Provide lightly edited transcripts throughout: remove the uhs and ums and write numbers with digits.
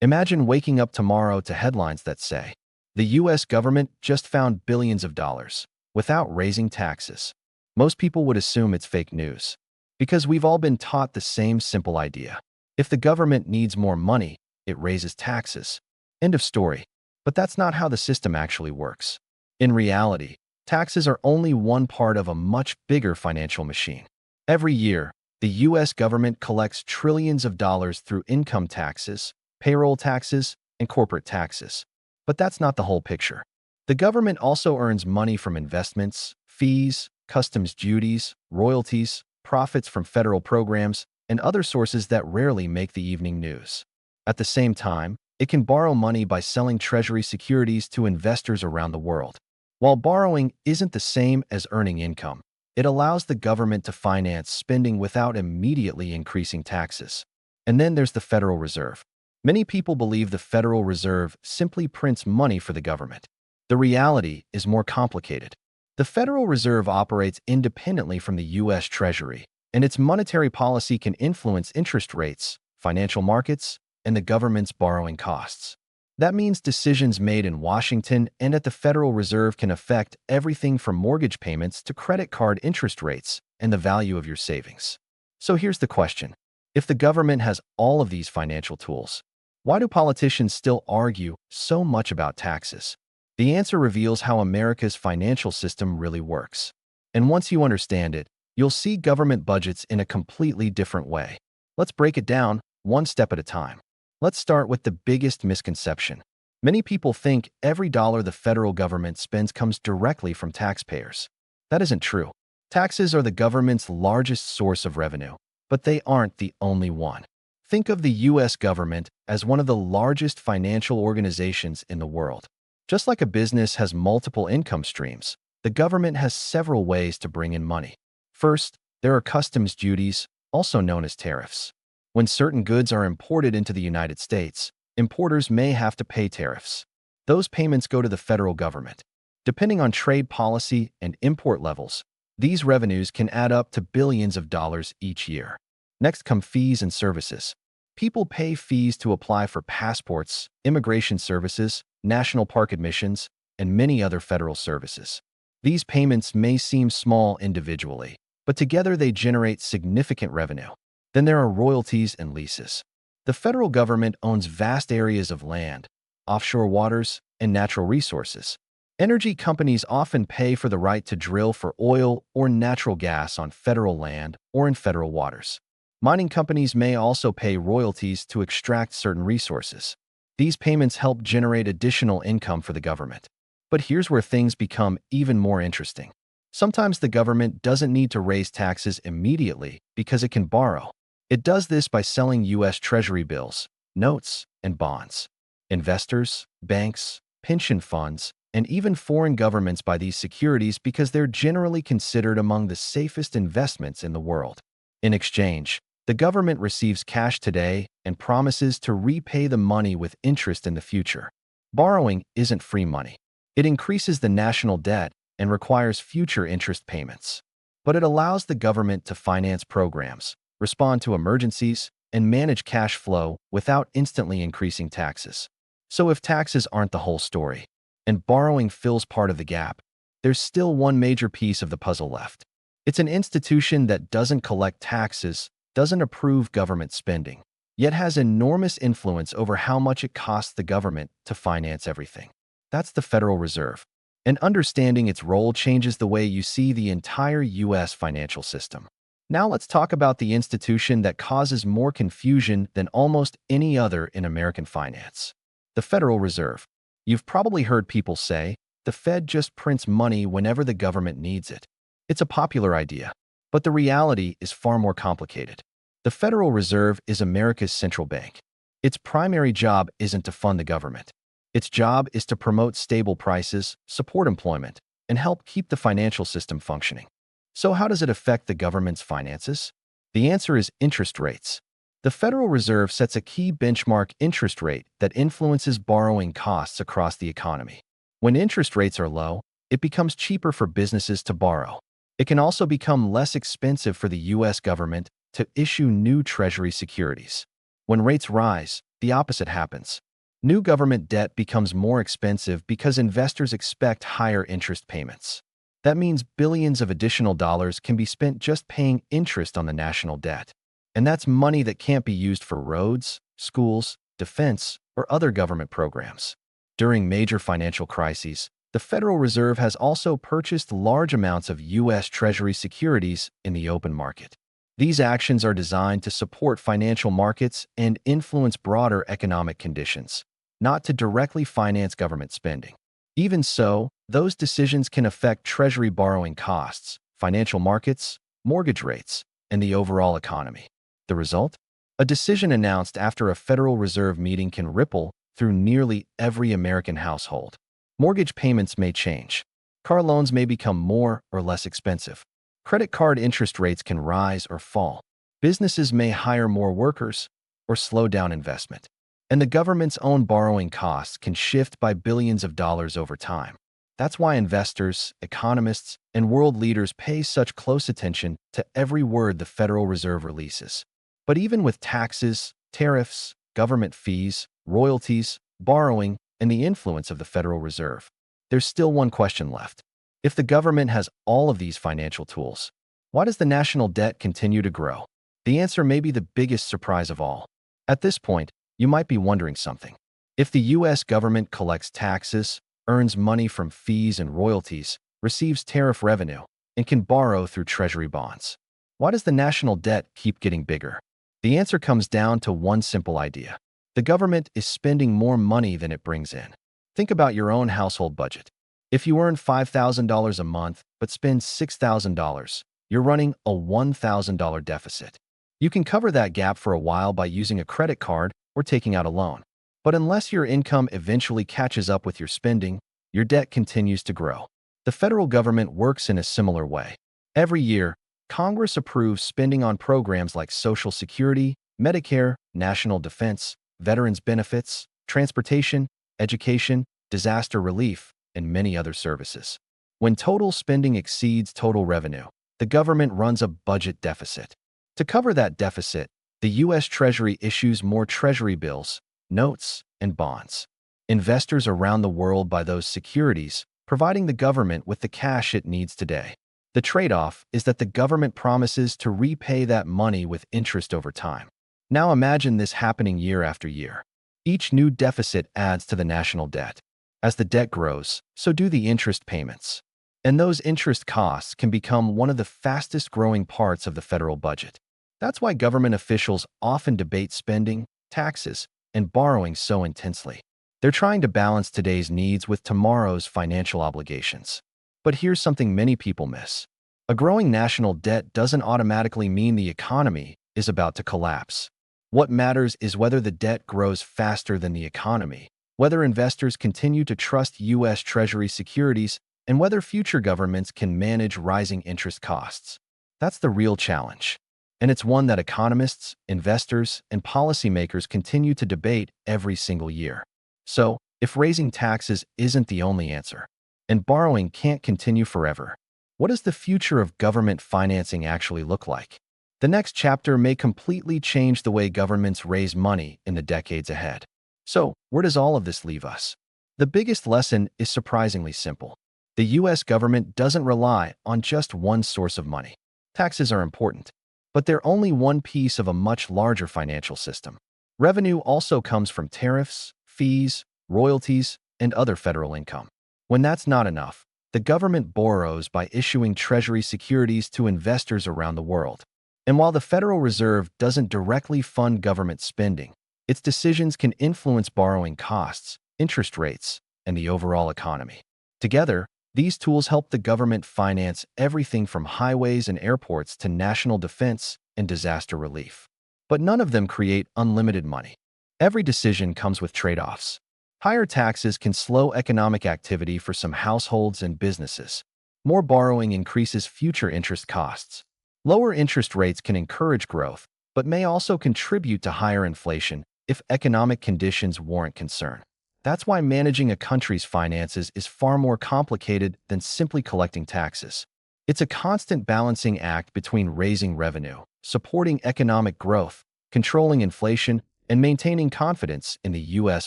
Imagine waking up tomorrow to headlines that say, the US government just found billions of dollars without raising taxes. Most people would assume it's fake news because we've all been taught the same simple idea. If the government needs more money, it raises taxes. End of story. But that's not how the system actually works. In reality, taxes are only one part of a much bigger financial machine. Every year, the US government collects trillions of dollars through income taxes, payroll taxes, and corporate taxes. But that's not the whole picture. The government also earns money from investments, fees, customs duties, royalties, profits from federal programs, and other sources that rarely make the evening news. At the same time, it can borrow money by selling Treasury securities to investors around the world. While borrowing isn't the same as earning income, it allows the government to finance spending without immediately increasing taxes. And then there's the Federal Reserve. Many people believe the Federal Reserve simply prints money for the government. The reality is more complicated. The Federal Reserve operates independently from the U.S. Treasury, and its monetary policy can influence interest rates, financial markets, and the government's borrowing costs. That means decisions made in Washington and at the Federal Reserve can affect everything from mortgage payments to credit card interest rates and the value of your savings. So here's the question. If the government has all of these financial tools, why do politicians still argue so much about taxes? The answer reveals how America's financial system really works. And once you understand it, you'll see government budgets in a completely different way. Let's break it down one step at a time. Let's start with the biggest misconception. Many people think every dollar the federal government spends comes directly from taxpayers. That isn't true. Taxes are the government's largest source of revenue, but they aren't the only one. Think of the U.S. government as one of the largest financial organizations in the world. Just like a business has multiple income streams, the government has several ways to bring in money. First, there are customs duties, also known as tariffs. When certain goods are imported into the United States, importers may have to pay tariffs. Those payments go to the federal government. Depending on trade policy and import levels, these revenues can add up to billions of dollars each year. Next come fees and services. People pay fees to apply for passports, immigration services, national park admissions, and many other federal services. These payments may seem small individually, but together they generate significant revenue. Then there are royalties and leases. The federal government owns vast areas of land, offshore waters, and natural resources. Energy companies often pay for the right to drill for oil or natural gas on federal land or in federal waters. Mining companies may also pay royalties to extract certain resources. These payments help generate additional income for the government. But here's where things become even more interesting. Sometimes the government doesn't need to raise taxes immediately because it can borrow. It does this by selling U.S. Treasury bills, notes, and bonds. Investors, banks, pension funds, and even foreign governments buy these securities because they're generally considered among the safest investments in the world. In exchange, the government receives cash today and promises to repay the money with interest in the future. Borrowing isn't free money. It increases the national debt and requires future interest payments. But it allows the government to finance programs, respond to emergencies, and manage cash flow without instantly increasing taxes. So if taxes aren't the whole story, and borrowing fills part of the gap, there's still one major piece of the puzzle left. It's an institution that doesn't collect taxes, doesn't approve government spending, yet has enormous influence over how much it costs the government to finance everything. That's the Federal Reserve. And understanding its role changes the way you see the entire U.S. financial system. Now let's talk about the institution that causes more confusion than almost any other in American finance. The Federal Reserve. You've probably heard people say, the Fed just prints money whenever the government needs it. It's a popular idea, but the reality is far more complicated. The Federal Reserve is America's central bank. Its primary job isn't to fund the government. Its job is to promote stable prices, support employment, and help keep the financial system functioning. So how does it affect the government's finances? The answer is interest rates. The Federal Reserve sets a key benchmark interest rate that influences borrowing costs across the economy. When interest rates are low, it becomes cheaper for businesses to borrow. It can also become less expensive for the U.S. government to issue new Treasury securities. When rates rise, the opposite happens. New government debt becomes more expensive because investors expect higher interest payments. That means billions of additional dollars can be spent just paying interest on the national debt. And that's money that can't be used for roads, schools, defense, or other government programs. During major financial crises, the Federal Reserve has also purchased large amounts of U.S. Treasury securities in the open market. These actions are designed to support financial markets and influence broader economic conditions, not to directly finance government spending. Even so, those decisions can affect Treasury borrowing costs, financial markets, mortgage rates, and the overall economy. The result? A decision announced after a Federal Reserve meeting can ripple through nearly every American household. Mortgage payments may change. Car loans may become more or less expensive. Credit card interest rates can rise or fall. Businesses may hire more workers or slow down investment. And the government's own borrowing costs can shift by billions of dollars over time. That's why investors, economists, and world leaders pay such close attention to every word the Federal Reserve releases. But even with taxes, tariffs, government fees, royalties, borrowing, and the influence of the Federal Reserve, there's still one question left. If the government has all of these financial tools, why does the national debt continue to grow? The answer may be the biggest surprise of all. At this point, you might be wondering something. If the U.S. government collects taxes, earns money from fees and royalties, receives tariff revenue, and can borrow through Treasury bonds, why does the national debt keep getting bigger? The answer comes down to one simple idea. The government is spending more money than it brings in. Think about your own household budget. If you earn $5,000 a month but spend $6,000, you're running a $1,000 deficit. You can cover that gap for a while by using a credit card or taking out a loan. But unless your income eventually catches up with your spending, your debt continues to grow. The federal government works in a similar way. Every year, Congress approves spending on programs like Social Security, Medicare, national defense, veterans benefits, transportation, education, disaster relief, and many other services. When total spending exceeds total revenue, the government runs a budget deficit. To cover that deficit, the U.S. Treasury issues more Treasury bills, notes, and bonds. Investors around the world buy those securities, providing the government with the cash it needs today. The trade-off is that the government promises to repay that money with interest over time. Now imagine this happening year after year. Each new deficit adds to the national debt. As the debt grows, so do the interest payments. And those interest costs can become one of the fastest-growing parts of the federal budget. That's why government officials often debate spending, taxes, and borrowing so intensely. They're trying to balance today's needs with tomorrow's financial obligations. But here's something many people miss. A growing national debt doesn't automatically mean the economy is about to collapse. What matters is whether the debt grows faster than the economy, whether investors continue to trust U.S. Treasury securities, and whether future governments can manage rising interest costs. That's the real challenge. And it's one that economists, investors, and policymakers continue to debate every single year. So, if raising taxes isn't the only answer, and borrowing can't continue forever, what does the future of government financing actually look like? The next chapter may completely change the way governments raise money in the decades ahead. So, where does all of this leave us? The biggest lesson is surprisingly simple. The U.S. government doesn't rely on just one source of money. Taxes are important, but they're only one piece of a much larger financial system. Revenue also comes from tariffs, fees, royalties, and other federal income. When that's not enough, the government borrows by issuing Treasury securities to investors around the world. And while the Federal Reserve doesn't directly fund government spending, its decisions can influence borrowing costs, interest rates, and the overall economy. Together, these tools help the government finance everything from highways and airports to national defense and disaster relief. But none of them create unlimited money. Every decision comes with trade-offs. Higher taxes can slow economic activity for some households and businesses. More borrowing increases future interest costs. Lower interest rates can encourage growth, but may also contribute to higher inflation if economic conditions warrant concern. That's why managing a country's finances is far more complicated than simply collecting taxes. It's a constant balancing act between raising revenue, supporting economic growth, controlling inflation, and maintaining confidence in the U.S.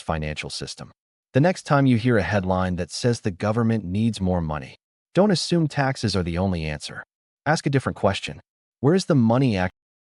financial system. The next time you hear a headline that says the government needs more money, don't assume taxes are the only answer. Ask a different question. Where is the money actually